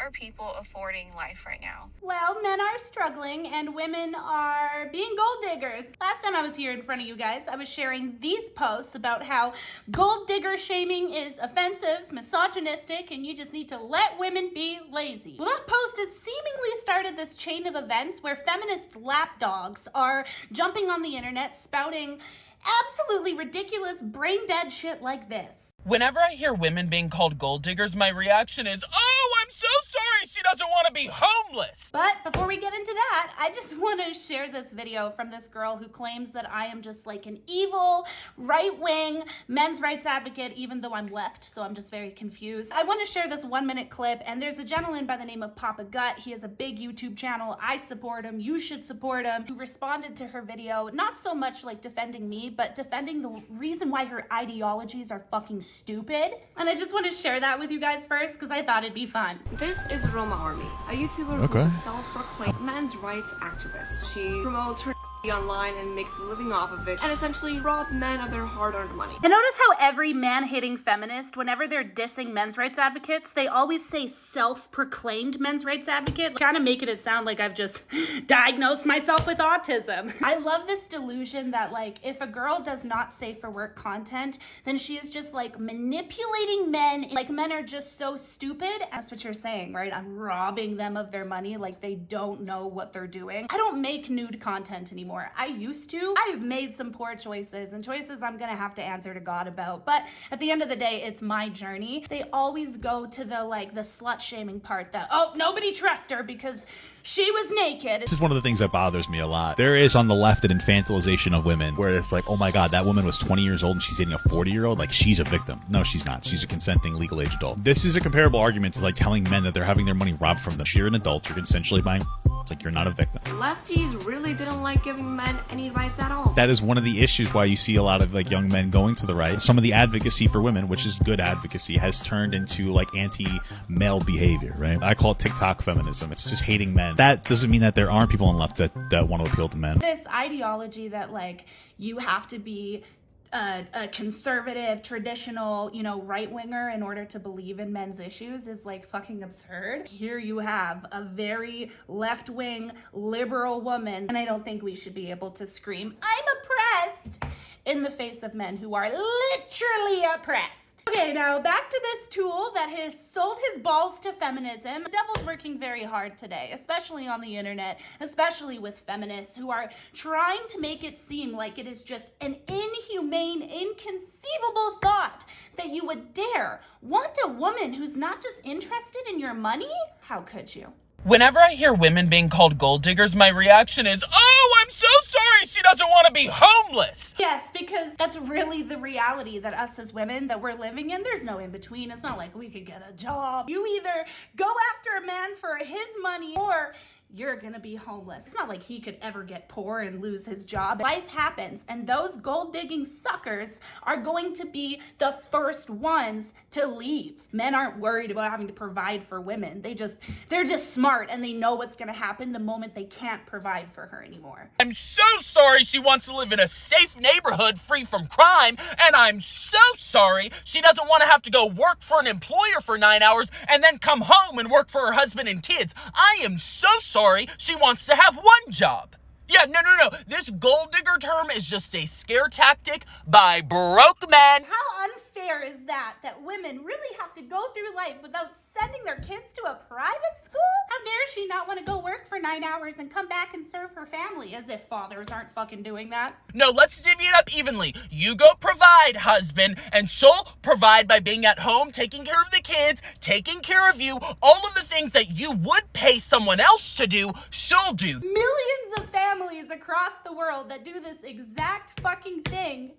are people affording life right now? Well, men are struggling and women are being gold diggers. Last time I was here in front of you guys, I was sharing these posts about how gold digger shaming is offensive, misogynistic, and you just need to let women be lazy. Well, that post has seemingly started this chain of events where feminist lapdogs are jumping on the internet spouting absolutely ridiculous, brain-dead shit like this. Whenever I hear women being called gold diggers, my reaction is, oh, I'm so sorry she doesn't want to be homeless. But before we get into that, I just want to share this video from this girl who claims that I am just like an evil, right-wing men's rights advocate, even though I'm left, so I'm just very confused. I want to share this 1-minute clip, and there's a gentleman by the name of Papa Gut. He has a big YouTube channel. I support him. You should support him. Who responded to her video, not so much like defending me, but defending the reason why her ideologies are fucking stupid. And I just want to share that with you guys first because I thought it'd be fun. This is Roma Army, a YouTuber who's a self-proclaimed men's rights activist. She promotes her online and makes a living off of it and essentially rob men of their hard-earned money. And notice how every man-hating feminist, whenever they're dissing men's rights advocates, they always say self-proclaimed men's rights advocate, kind of making it sound like I've just diagnosed myself with autism. I love this delusion that like if a girl does not safe for work content, then she is just like manipulating men. Like men are just so stupid. That's what you're saying, right? I'm robbing them of their money like they don't know what they're doing. I don't make nude content anymore. I used to. I've made some poor choices and choices I'm gonna have to answer to God about. But at the end of the day, it's my journey. They always go to the slut shaming part that, oh, nobody trusts her because she was naked. This is one of the things that bothers me a lot. There is on the left an infantilization of women where it's like, oh my God, that woman was 20 years old and she's dating a 40-year-old. Like she's a victim. No, she's not. She's a consenting legal age adult. This is a comparable argument to like telling men that they're having their money robbed from them. You're an adult. You're consensually buying. It's like you're not a victim. Lefties really didn't like giving men any rights at all. That is one of the issues why you see a lot of like young men going to the right. Some of the advocacy for women, which is good advocacy, has turned into like anti-male behavior, right? I call it TikTok feminism. It's just hating men. That doesn't mean that there aren't people on the left that want to appeal to men. This ideology that like you have to be a conservative, traditional, right-winger in order to believe in men's issues is like fucking absurd. Here you have a very left-wing, liberal woman, and I don't think we should be able to scream, I'm oppressed, in the face of men who are literally oppressed. Okay, now back to this tool that has sold his balls to feminism. The devil's working very hard today, especially on the internet, especially with feminists who are trying to make it seem like it is just an inhumane, inconceivable thought that you would dare want a woman who's not just interested in your money? How could you? Whenever I hear women being called gold diggers, my reaction is, oh, I'm so sorry she doesn't want to be homeless. Yes, because that's really the reality that us as women that we're living in. There's no in between. It's not like we could get a job. You either go after a man for his money or you're gonna be homeless. It's not like he could ever get poor and lose his job. Life happens, and those gold-digging suckers are going to be the first ones to leave. Men aren't worried about having to provide for women. They're just smart, and they know what's gonna happen the moment they can't provide for her anymore. I'm so sorry she wants to live in a safe neighborhood free from crime, and I'm so sorry she doesn't want to have to go work for an employer for 9 hours and then come home and work for her husband and kids. I am so sorry she wants to have one job. Yeah, no. This gold digger term is just a scare tactic by broke men. How unfair is that women really have to go through life without sending their kids to a private school? How dare she not want to go work for 9 hours and come back and serve her family, as if fathers aren't fucking doing that? No, let's divvy it up evenly. You go provide, husband, and she'll provide by being at home, taking care of the kids, taking care of you, all of the things that you would pay someone else to do, she'll do. Millions of families across the world that do this exact fucking thing,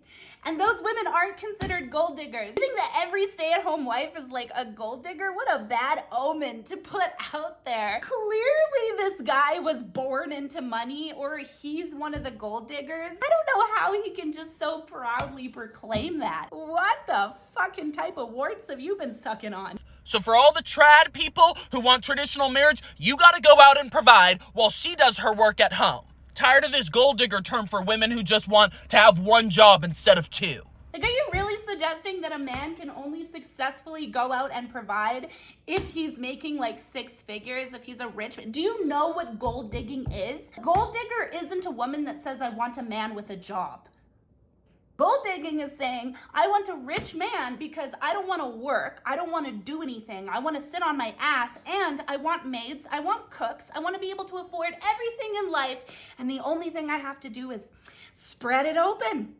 and those women aren't considered gold diggers. You think that every stay-at-home wife is like a gold digger? What a bad omen to put out there. Clearly this guy was born into money, or he's one of the gold diggers. I don't know how he can just so proudly proclaim that. What the fucking type of warts have you been sucking on? So for all the trad people who want traditional marriage, you gotta go out and provide while she does her work at home. Tired of this gold digger term for women who just want to have one job instead of two. Like, are you really suggesting suggesting that a man can only successfully go out and provide if he's making like 6 figures, if he's a rich man. Do you know what gold digging is? Gold digger isn't a woman that says, I want a man with a job. Gold digging is saying, I want a rich man because I don't want to work, I don't want to do anything, I want to sit on my ass, and I want maids, I want cooks, I want to be able to afford everything in life, and the only thing I have to do is spread it open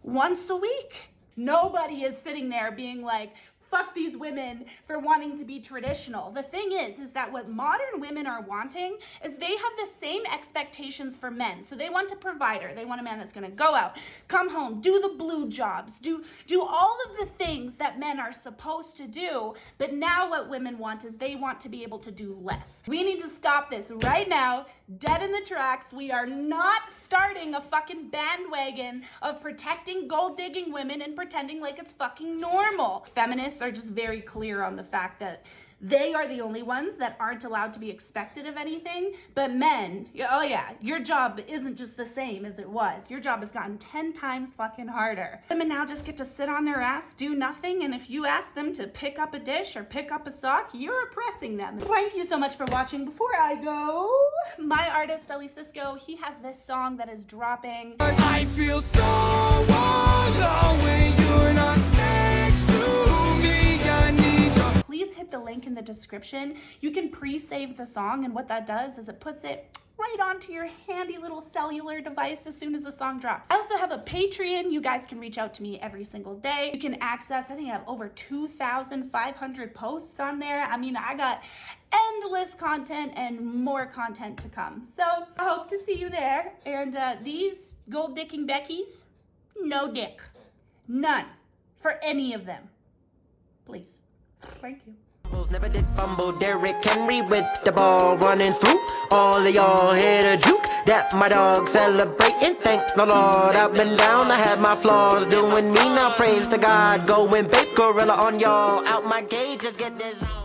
once a week. Nobody is sitting there being like, fuck these women for wanting to be traditional. The thing is that what modern women are wanting is they have the same expectations for men. So they want a provider. They want a man that's gonna go out, come home, do the blue jobs, do all of the things that men are supposed to do. But now what women want is they want to be able to do less. We need to stop this right now, dead in the tracks. We are not starting a fucking bandwagon of protecting gold digging women and pretending like it's fucking normal. Feminists are just very clear on the fact that they are the only ones that aren't allowed to be expected of anything, but men, oh yeah, your job isn't just the same as it was. Your job has gotten 10 times fucking harder. Women now just get to sit on their ass, do nothing, and if you ask them to pick up a dish or pick up a sock, you're oppressing them. Thank you so much for watching. Before I go, my artist, Sully Cisco, he has this song that is dropping. I feel so alone when you're not next to me. I need your... Please hit the link in the description. You can pre-save the song, and what that does is it puts it right onto your handy little cellular device as soon as the song drops. I also have a Patreon. You guys can reach out to me every single day. You can access, I think I have over 2,500 posts on there. I mean, I got endless content and more content to come. So I hope to see you there. And these gold dicking Beckys, no dick. None. For any of them. Please. Thank you. Never did fumble. Derrick Henry with the ball running through. All of y'all here to juke. That my dog celebrating. Thank the Lord. I've been down. I had my flaws doing me. Now praise to God. Going big gorilla on y'all. Out my cage. Just get this on.